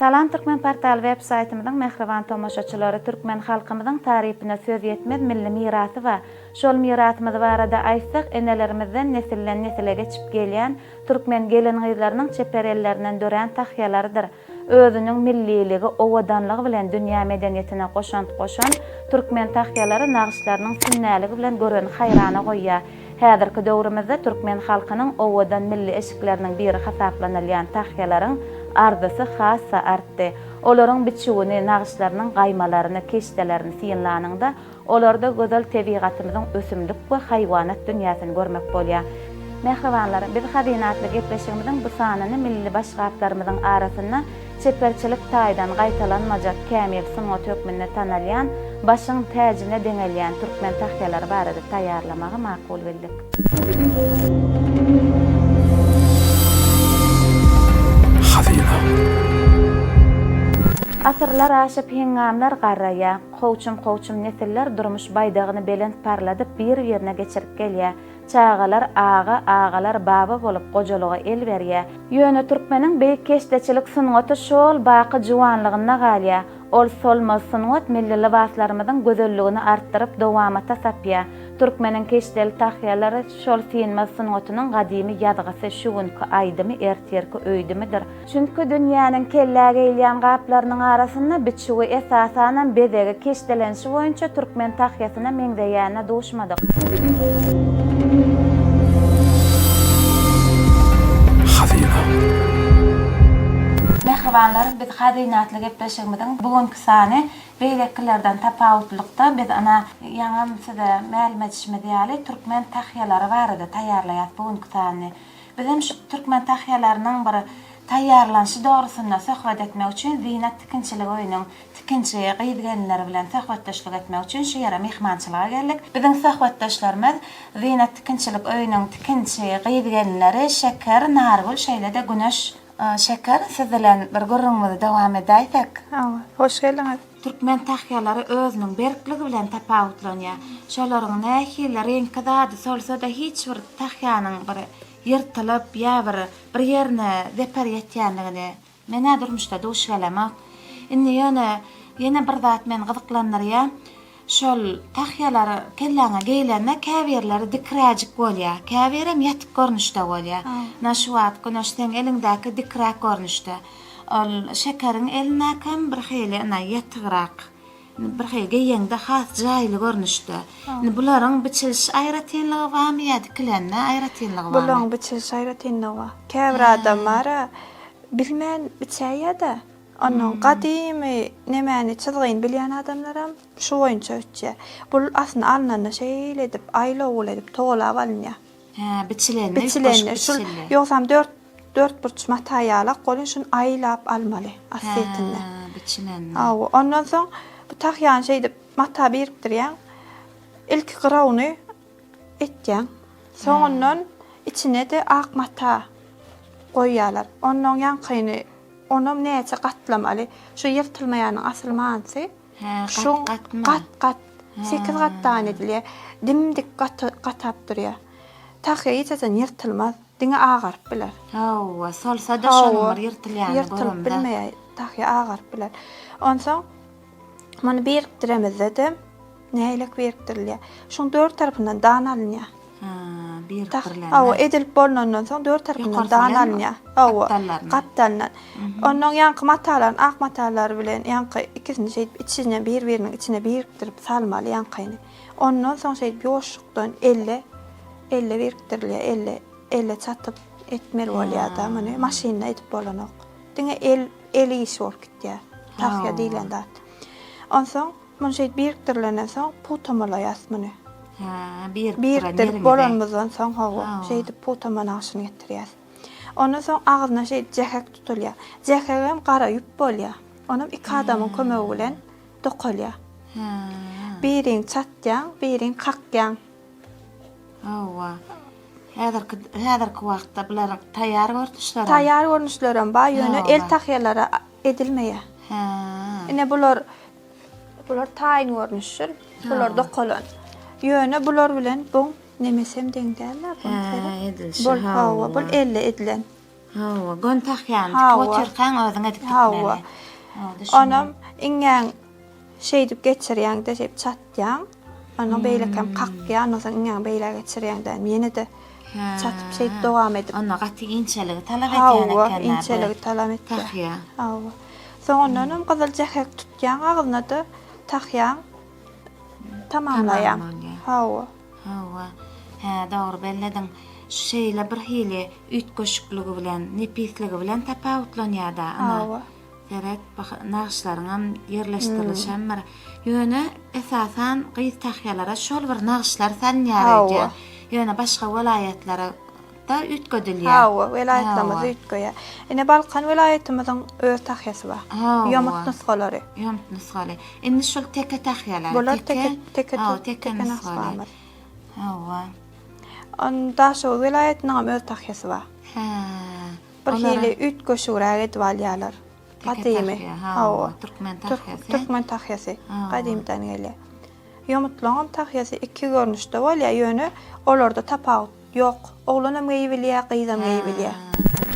Salam Türkmen portal web-saytymyzyň mehriban tomoşaçylary, türkmen halkymyzyň taryhyna söz etmez milli mirasy we şol mirasymyz barada aýtsak enelerimizden nesilden nesile geçip gelýän türkmen gelin gyzlarynyň çeper ellerinden dören tahyalarıdyr. Özüniň milliligi, owadanlygy bilen dünýä medeniýetine goşan türkmen tahyalary nagşylarynyň sünnäligi bilen gören haýrana goýýar. Häzirki döwrümizde türkmen halkynyň owadan milli eşikleriniň biri hasaplanylýan tahyalaryň ardysı hassa artdy. Olaryň biçigini, nagşylarynyň gaýmalaryny, keşdelerini synlanyňda olarda gözel tebigatymyzyň ösümlik we haýwanat dünýäsini görmek bolýar. Mehribanlar, biz hadinatly gepleşigimiziň bu sanyny milli başgaplarymyzyň arasynda çeperçilik taýdan gaýtalanmajak kämil suňat hökmünde tanalýan, başyň täjine deňelýän türkmen tahyalary barada taýýarlamagy makul bildik. Asırlar aşıp hengamlar garraya, qowçum nesiller durmuş baydagyny belent parladyp bir ýerine geçirip gelýär. Çağalar ağa, ağalar baba bolup gojalyga el berýär. Ýöne türkmeniň beýik keşdeçilik suňaty şol baky juwanlygyna galýar. Ol solmaz suňat milli libaslarymyzyň gözelligini artdyryp dowamata sapýar. Türkmeniň keşdeli tahyalary şol synmaz suňatynyň gadymy ýazgysy şugunky aýdymy erterki öýdümidir. Çünki dünýäniň kelläge eýlän gaplarynyň arasynda biçigi esasanan bedegi keşdelenşi boýunça türkmen tahyasyna meňdeýäne duşmadyk. Mehribanlar, biz hadinatly gepleşigimiziň bugünkü sany beýleklerden tapawutlykda biz ana ýaňam size mälumat etişme diýäli türkmen tahyalary barada taýýarlaýar bugünkü sany. Bizim şu türkmen tahyalarynyň bir taýýarlanşy dogrusyna söhbet etmek üçin zinat tikinçiligi oýunyň tikinçi gyýdgenleri bilen söhbetdeşlik etmek üçin şu ýere mehmançylyga geldik. Biziň söhbetdeşlerimiz zinat tikinçilik oýunyň tikinçi gyýdgenleri Şeker, Nargül, şeýle-de Güneş. Şeker, siz bilen bir gurrunňyzy dowam edäýsek. Hoş geldiňiz. Türkmen tahyalary özüniň berkligi bilen tapawutlanýar. Şolaryň nähili reňkizady solsa-da hiç bir tahyanyň bir ýyrtylyp ýa bir ýerine zeper ýetýänligini men durmuşda duş gelemek. Indi ýene bir zat men gyzyklanýar. Şol tahyalary kelläňe geýlänme käbirleri dikräjik bolýar. Käbirem ýatyk görnüşde bolýar. Naşwat Güneşden elindäki dikräk görnüşde. Ol Şekeriň elinäkem bir hili ýatygyrak. Bir hili geýende has jaýly görnüşde. Bularyň biçilişi aýratynlygy barmy ýa diklenme aýratynlygy barmy? Bularyň biçilişi aýratynlygy bar. Käbir adamlar bilmän biçäýär-de. Onun gadymy nemäni çizgin bilýän adamlaram şu boýunça ötýär. Bul aslında alnanda şeýle edip, aýlaw edip toglap alınýar. Biçilenme. Şu ýoksam 4 burç materiýala golun şunu aýlap almaly asetinde. Biçilenme. Ondan soň bu tahyan şeýde mata birikdirýän. Ilki grawny etýän. Soňundan içine de ak mata goýýarlar. Ondan ýankyny onam näçe gatlamaly. Şu ýyrtylmaýanyň asyl mansy şu gat 8 gatdan edilýär. Dimdik gatap durýar. Tahya ýetsen ýyrtylmaz, diňe agarp biler. Solsa da şonuň ýyrtylýany ýyrtylyp bilmeýär, tahya agarp biler. Onsoň mana birikdiremizde näýlek birikdirilýär. Şoň dört tarapyndan dan alınýar. Birikdirilýär. Edilip bolnandan soň dört tarapyndan dan alınýar. Gatdanlar. Ondan ýanky matalaryň ak matalary bilen ýanky ikisini şeýip içine bir-biriniň içine birikdirip salmaly ýankyny. Ondan soň şeýip ýoşlukdan 50 birikdirilýär, 50 çatyp etmeli bolýar da, mana maşynla edip bolanok. Diňe el iş bolup gitýär. Tahya diýilen zat. Onsoň mana şeýip birikdirilenden soň putamala ýasmany. Birikdirip bolanmazdan soň şeýdi putamana aşyny getirýär. Ondan soň agyzyna şeýdi jehek tutulýar. Jehegem gara ýüp bolýar. Onam iki adamyň kömegi bilen dokalýar. Biriň çatýan, biriň kakýan. Häzirki wagtda bular taýýar görnüşler. Taýýar görnüşlerim bar, ýöne el tahyalary edilmeýär. Ine bular taýyn görnüşler, bular dokalan. Ýöne bular bilen bu nemesem deňdäler. Edilşi. Bul 50 edilen. Hawa, gon tahyan, koçurkan özüňe edip Hawa. gitmeli. Onam iňen şeýdip geçirýän de şeýip çatýan. Onu beýlekem kakýan, oňa iňen beýle geçirýän de meni de çatyp şeýip dowam edip. Onu gaty inçeligi talap etýän ekenler. Hawa, inçeligi talap etdi. Tahya. Hawa. Soňondan gyzyl jehek tutýan agyna da tahyan tamamlaýan. Hawa. Hawa. Ha, dogry belledin. Şeýle bir hili ütköşükligi bilen, nepisligi bilen tapawutlanýar-da. Hawa. Gerek naqşlaryňam yerleşdirilýär. Ýöne esasan gyz tahyalara şol bir naqşlar sanýar. Ýöne başga welaýatlara da ütködülýär. Hawa, welaýatlarymyz ütköýär. Ene Balkan welaýatymyzyň öz tahyasy bar. Ýamyt nusgalary. Ýamyt nusgaly. Indi şol teke tahyalar. Bular teke nusgalar. Hawa. Onda şol welaýatynyň öz tahyasy bar. Ha. Bir hili ütköşürä edip alýarlar. Qadymy. Hawa. Türkmen tahyasy. Qadymdan gelýär. Ýamytlaryň tahyasy iki görnüşde bolýar. Ýöne olarda tapawut ýok. Oglanam geýbilýär, gyzam geýbilýär.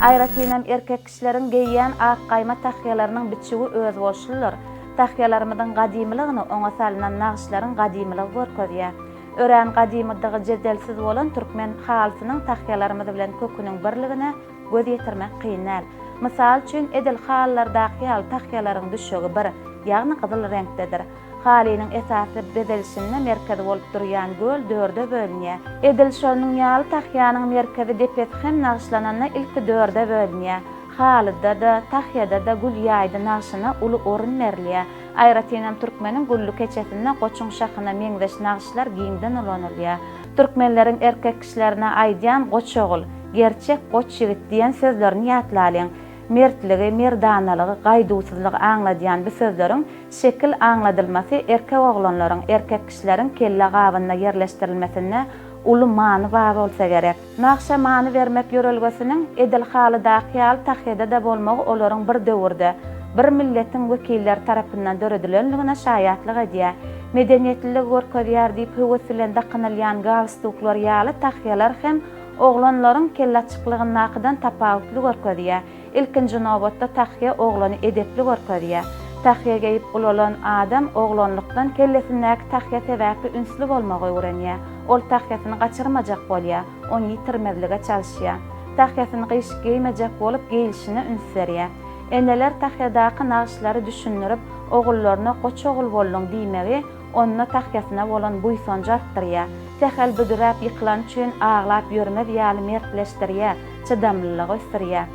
Aýratynam erkek kişileriň geýýän ak gaýma tahyalarynyň biçigi öz bolşular. Tahyalarymyň gadymylygyny oňa salynan naqşlaryň gadymyligi görkezýär. Ören gadymydygy jedelsiz bolan türkmen halsynyň tahyalarymyz bilen köküniň birligine göz ýetirmek kynal. Mysal üçin edil hallardaky tahyalaryň düşegi bir, ýagny gyzyl reňkdedir. Halynyň esasy bedelişinde merkezi bolup durýan göl dörde bölünýär. Edil şolnyň ýaly tahyanyň merkezi depet hem naqşlananyna ilki dörde bölünýär. Halyda da, tahyada da gül ýaýdy naqşyna uly orun berilýär. Aýratynam türkmeniň güllü keçesinde goçuň şahyna meňdeş naqşlar giňden ulanylýar. Türkmenleriň erkek kişilerine aýdýan goçogul, gerçek goç ýigit diýen sözlerini ýatlalyň. Mertligi, merdanalygy, gaýdusuzlygy aňladýan bu sözleriň şekil aňladylmasy erkek oglanlaryň, erkek kişileriň kelle gabyna yerleşdirilmesine uly many bar bolsa gerek. Naqşa many bermek ýörelgesiniň edil halydaky tahyada da bolmagy olaryň bir döwürde bir milletiň wekilleri tarapyndan döredilenligine şaýatlyk edýär. Medeniýetli görkezýär diýip höweslende qynalýan galstuklar ýaly tahyalar hem oglanlaryň kelle açyklygyny nakydan tapawutly görkezýär. İlkinji nowbatda tahya oglany edepli görkezýär. Tahya geýip ulalan adam oglanlykdan kellesindäki tahya sebäpli ünsli bolmagy öwrenýär. Ol tahyasyny gaçyrmajak bolýar, onu ýitirmezlige çalışýar. Tahyasyny gyşyk geýmejek bolup geýilişine üns berýär. Eneler tahyadaky naqşlary düşündirip ogullaryna goç ogul boldum diýmegi onna tahyasyna bolan buýsonja artdyrýar. Tehel büdürap ýyklan üçin aglap ýörmez ýaly mertleşdirýär, çydamlylygy ösdirýär.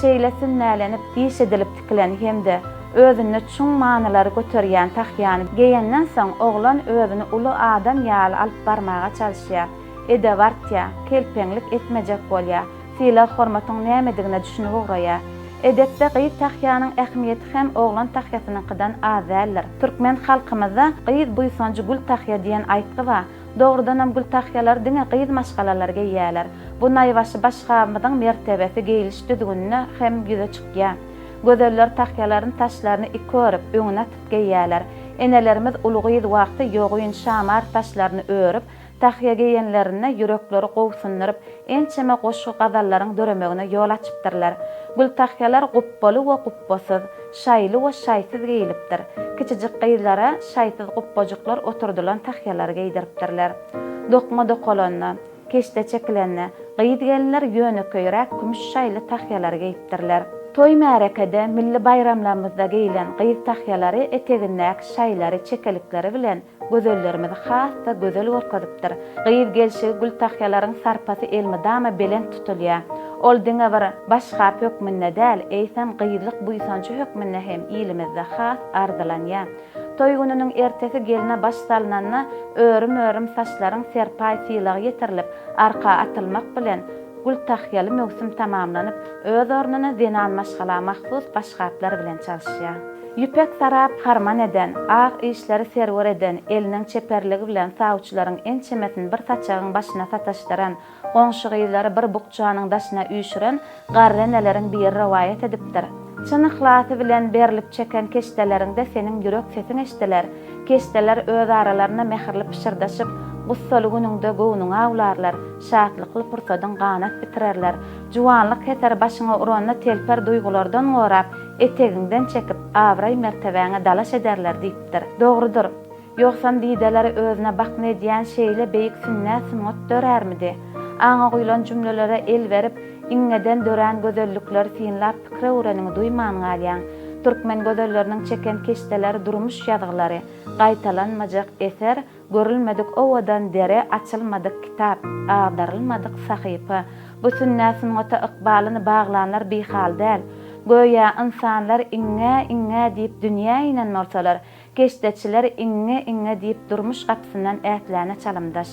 Şeýle sünnälenip diş edilip tikilen hemde özüne çuň manylary göterýän tahyany geýenden soň oglan özüni uly adam ýaly alyp barmaga çalışýar. Edebartya, kelpeňlik etmejek bolýar. Sila hormatyň nämedigine düşünip ograýar. Edepde gyz tahyanyň ähmiýeti hem oglan tahyasynyňkydan azaldyr. Türkmen halkymyzda gyz buýsonjy gül tahya diýen aýtgy bar. Dogrudanam gül tahyalar diňe gyz maşgalalarga ýalar. Bu naýbaşy başgamydyň mertebesi geýiliş düzgünine hem güze çykýar. Gözeller tahyalaryň taşlaryny ikörüp öňüne atyp geýýärler. Enelerimiz ulugyz wagty ýogyn şamar taşlaryny örüp tahya geýenlerine ýürekleri gowsundyryp ençeme goşgy gazallaryň döremegine ýol açypdyrlar. Gül tahyalar guppaly we guppasyz, şaýly we şaýsyz geýilipdir. Kiçijik gyzlara şaýsyz guppajyklar oturdulan tahyalar geýdiripdirler. Dokma dokolanna, keşde çekilenne, gyz gelinler ýöne köýrek kümüş şaýly tahyalar geýipdirler. Toy märekede, milli bayramlarymyzda geýilen gyz tahyalary etegindäki şaýlary, çekelikleri bilen gözellerimiz hasda gözel görkezipdir. Gyz gelşi gül tahyalaryň sarpasy elmidama belen tutulýar. Ol diňe bir başga hökmünde däl, eýsem gyzlyk buýsançy hökmünde hem ilimizde has ardylanýar. Toy gününiň ertesi geline baş salynanna örüm saçlaryň serpay sylagy ýetirilip arka atylmak bilen gül tahyaly möwsüm tamamlanyp öz ornuny zenan maşgala mahsus başgaplar bilen çalışýar. Yüpek sarap harman eden, ağ işleri serwer eden, eliniň çeperligi bilen sawçylaryň ençemesini bir saçagyň başyna sataşdyran, goňşy gyzlary bir bukçanyň daşyna üýşüren garreneleriň bir riwayet edipdir. Çyn ihlasy bilen berilip çeken keşdeleriňde seniň ýürek sesiň eşdiler. Keşdeler öz aralaryna mehirli pişirdaşyp, Gussaly günüňde gownuňa awlarlar, şatlykly pursadan ganat bitirerler. Juwanlyk heter başyňa uranyna telper duýgulardan gorap, etegiňden çekip awray mertebäňe dalaş ederler diýipdir. Dogrudur. Ýoksam diýdeleri özüne bakny diýen şeýle beýik sünnet sunat dörärmidi? Aňa goýulan jümlelere el berip, iňeden dören gözellikler synlap pikir öwreniňi duýman galýan. Türkmen gözelleriniň çeken keşdeleri durmuş ýazgylary, gaýtalanmajak eser, görülmedik owadan dere, açylmadyk kitap, agdarylmadyk sahypa. Bu sünnet sunata ykbalyny baglanlar bihal däl. Goýa insanlar iňňe diýip dünýä inen morsalar, keşdeçiler iňňe diýip durmuş gapsyndan ätläne çalymdaş.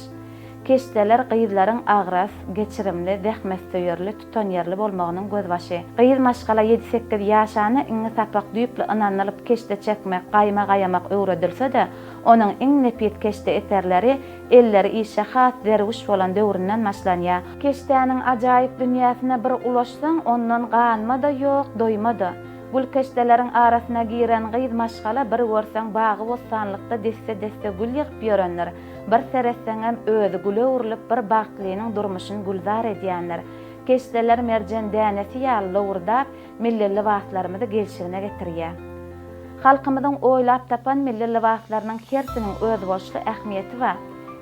Keşdeler gyýylaryň agras, geçirimli, zähmetseýerli, tutanýarly bolmagynyň gözbaşy. Gyýyl maşgala 7-8 ýaşany iňňe sapak düýüpli ynanylyp keşde çekmek, gaýma gaýamak öwredilse-de, onuň iň nepit keşde eserleri elleri işe has derwiş bolan döwründen başlanýar. Keşdäniň ajaýyp dünýäsine bir ulaşsaň, ondan ganma da ýok, doýma da. Gül keşdeleriň arasyna giren gyýyl maşgala bir görseň bagy bostanlykda desse gül ýygyp ýörenler. Bir seretseňem özü güle urulyp bir bagtlynyň durmuşyny gulzar edýänler. Keşdeler merjen dänesi ýaly ugurdap, milli libaslarymyzy gelşigine getirýär. Halkymyzyň oýlap tapan milli libaslarynyň hersiniň öz boşly ähmiýeti we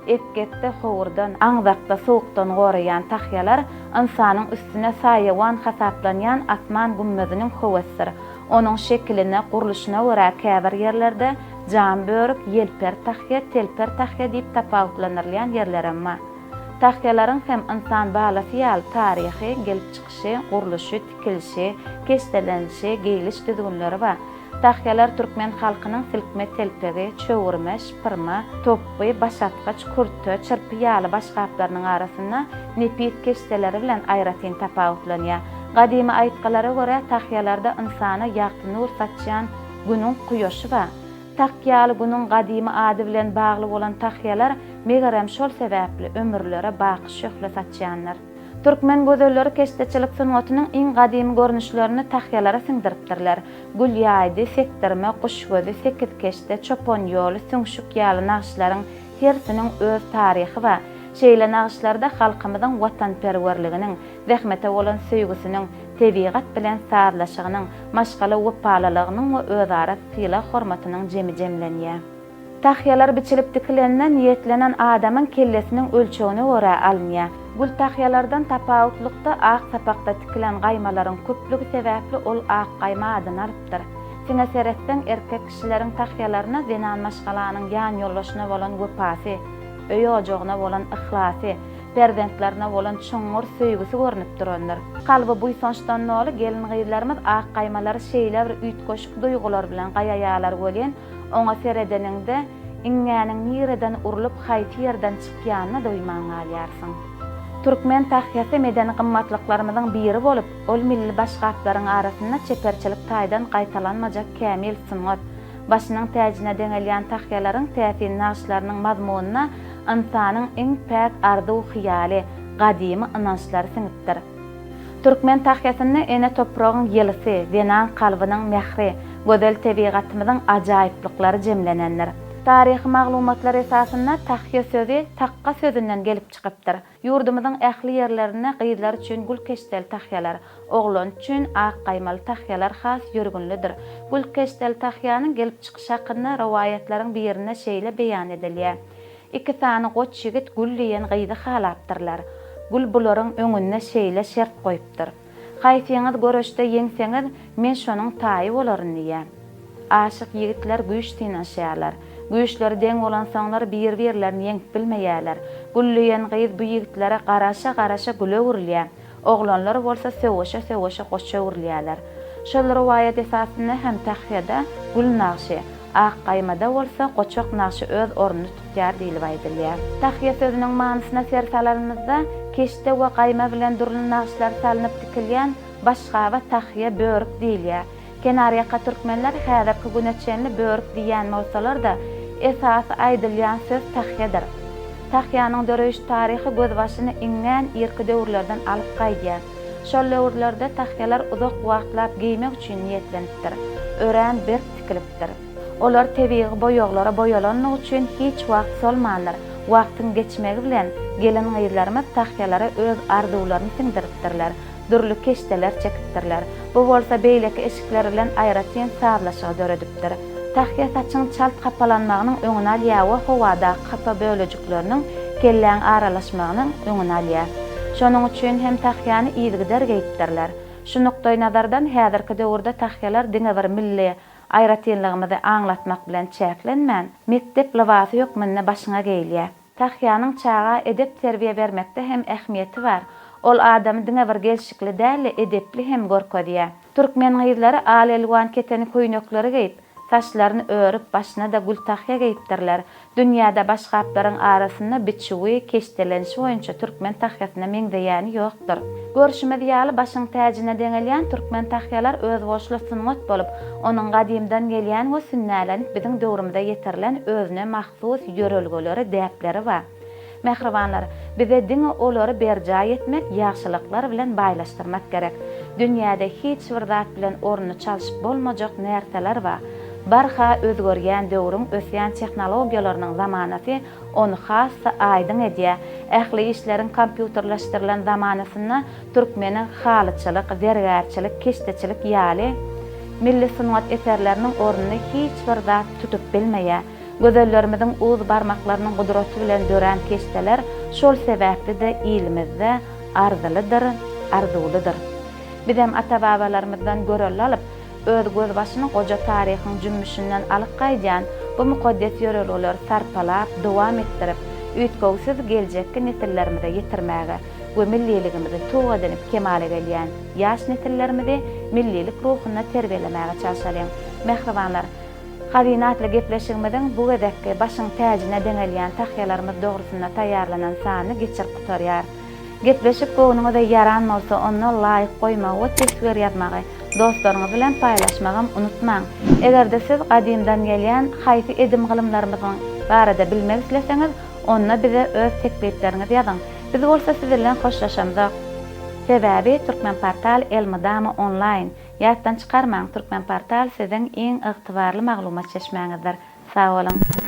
epketde howurdan, aňzakda sowukdan goraýan tahyalar insanyň üstüne saýawan hasaplanýan asman gummezining howassyr. Onuň şekline, guruluşyna görä käbir ýerlerde jam börük, yelper tahya, telper tahya diýip tapawutlanyrlan ýerler emma. Tahyalaryň hem insan balasy ýaly taryhy, gelip çykyşy, guruluşy, tikilişi, keşdelenişi, geýiliş düzgünleri we tahyalar türkmen halkynyň silkme telpegi, çöwürme, şpyrma, topby, başatgaç, kurty, çyrpy ýaly başgaplarynyň arasynda nepit keşdeleri bilen aýratyn tapawutlanýar. Gadymy aýtgalara görä tahyalarda insana ýagty nur saçýan günüň guýaşy we tahyaly günüň gadymy ady bilen bagly bolan tahyalar megerem şol sebäpli ömürlere baky şöhle saçýanlar. Türkmen gözelleri keşdeçilik sunatynyň iň gadymy görnüşlerini tahyalara siňdiripdirler. Gül ýaýdy, sektirme, guşgözi, sekizkeşde, çopon ýoly, süňşük ýaly naqşlaryň hersiniň öz taryhy we şeýle naqşlarda halkymyzyň watanperwerliginiň, zähmete bolan söýgüsiniň, tebigat bilen sarlaşygynyň, maşgala we palalygynyň we özara syla hormatynyň jemlenýär. Tahyalar biçilip dikilenden niýetlenen adamyň kellesiniň ölçegine görä alınýar. Gül tahyalardan tapawutlykda ak sapakda tikilen gaýmalaryň köplügi sebäpli ol ak gaýma adyny alypdyr. Siňe seretden erkek kişileriň tahyalaryna zenan maşgalanyň ýan ýollaşyna bolan wepasy, öýe ojagyna bolan ihlasy, perzentlerine bolan çoňur söýgüsi görnüp duranlar. Kalby bu soňçdan noly gelin gyýylarymyz ak gaýmalary şeýle bir üýtgoşuk duýgular bilen gaýaýalar bolýan, oňa seredeninde iňňäniň nireden urulyp haýty ýerden çykýanyna doýman galýarsyň. Türkmen tahyasy medeni gymmatlyklarynyň biri bolup, ol milli başgaplaryň arasynda çeperçilik taýdan gaýtalanmajak kämil sunat, başynyň täjine deňelýän tahyalaryň täsir naqşlarynyň mazmunyna insanyň iň pek ardy we hyýaly, gadymy ynançlary siňipdir. Türkmen tahyasyny ene topragyň ýelisi, zenan kalbynyň mehri, gözel tebigatymyzyň ajaýyplyklary jemlenenler. Taryhy maglumatlar esasynda tahya sözi takka sözünden gelip çykypdyr. Ýurdumyzyň ähli ýerlerine gyýylar üçin gül keşdel tahyalar, oglan üçin ak gaýmaly tahyalar has ýörgünlidir. Gül keşdel tahyanyň gelip çykyş hakynda rowayatlaryň birine şeýle beýan edilýär. Iki sany goç ýigit gül diýen gyýdy halapdyrlar. Gül bularyň öňüne şeýle şert goýupdyr. Gaýsyňyz göreşde ýeňseňiz men şonuň taýy bolaryn diýär. Aşyk ýigitler güýç tinaşýarlar. Güýçleri deň bolan soňlar bir-birlerini ýeňip bilmeýärler. Gülleýän gyýyt bu ýigitlere garaşa güle urilýär. Oglanlar bolsa söwüşe goşa urilýärler. Şol rowayat esasynda hem tahyada gül naqşy, ak gaýmada bolsa goçak naqşy öz ornuny tutýar diýilip aýdylýar. Tahya sözüniň manysyna sersalarymyzda keşde we gaýma bilen durly naqşlar salynyp dikilýän başga we tahya börük diýilýär. Kenaryaqa türkmenler häzirki güneçenli börük diýän bolsalar-da esasy aýdylýan söz tahyadyr. Tahyanyň döreýiş taryhy gözbaşyny iňňän ýerki döwürlerden alyp gaýdýar. Şol döwürlerde tahyalar uzak wagtlap giýmek üçin niýetlenipdir. Örän berk tikilipdir. Olar tebiği boyoglara boyalanmak üçin hiç wagt solmanlar. Wagtyň geçmegi bilen gelen gaýrlarymyz tahyalara öz arzuwlaryny siňdiripdirler. Dürlü keşteler çekipdirler. Bu bolsa beýleki eşikler bilen aýratyn sablaşygy döredipdir. Tahya saçyň çalt kapalanmagynyň öňüne alýar we howada kapa bölejikleriniň kelläň aralaşmagynyň öňüne alýar. Şonuň üçin hem tahyany ýygyder geýipdirler. Şu nokta nazardan häzirki döwürde tahyalar diňe bir milli aýratynlygymyzy aňlatmak bilen çäklenmän, mektep lawasy ýokmyny başyňa geýilýär. Tahyanyň çağa edep terbiýe bermekde hem ähmiýeti bar. Ol adamy diňe bir gelşikli däl, edepli hem gorkodýar. Türkmen gaýrlary alelwan keteni köýnekleri geýip, saçlaryny örüp başyna da gül tahya geýipdirler. Dünýäde başga aplaryň arasynda biçügi, keşdelenişi boýunça türkmen tahyasyna meňdeýäni ýokdur. Görüşmez ýaly başyň täjine deňelýän türkmen tahyalar öz boşly sungat bolup, onuň gadymdan gelýän we sünnälenip biziň döwrümizde ýeterilen özüne mahsus ýörelgeleri, däpleri bar. Mehribanlar, bize diňe olary berja etmek, ýagşylyklar bilen baýlaşdyrmak gerek. Dünýäde hiç bir zat bilen orny çalyşyp bolmajak nerseler bar. Barha özgörýän döwrüň ösýän tehnologiýalarynyň zamanasy onu hassa aýdyn edýär. Ähli işleriň kompýuterleşdirilen zamanasyna türkmeniň halyçylyk, zergärçilik, keşdeçilik ýaly milli sungat eserleriniň ornuny hiç bir zat tutup bilmeýär. Gözellerimiziň uuz barmaklarynyň gudraty bilen dören keşdeler şol sebäpli de ilimizde arzulydyr. Bizem ata-babalarymyzdan görel alyp öz göz başyny goja taryhyň jümmüşinden alyp gaýdan bu mukaddes ýörelgeler sarpalap dowam etdirip üýtgewsiz geljekki nesillerimize ýetirmäge we milliligimizi towa edip kemale gelýän ýaş nesillerimizi millilik ruhyna terbiýelemäge çalışalım. Mehribanlar, Hadinatly gepleşigimiziň bu gedekki başyň täjine deňelýän tahyalarymyz dogrusynda taýýarlanan sany geçirip gutarýar. Gepleşip gonuňyza yaran bolsa onu laýyk goýmagy we tesbir ýazmagy dostlaryňyz bilen paýlaşmagy unutmaň. Egerde siz gadymdan gelýän haýsy edim gylymlarymyzyň barada bilmek isleseňiz, onda bize öz tekliplerinizi ýazyň. Biz bolsa siz bilen hoşlaşamyk. Sebäbi Türkmen Portal Elmydama online. Ýatdan çykarmaň, Türkmen Portal siziň iň ygtybarly maglumat çeşmäňizdir. Sag bolun.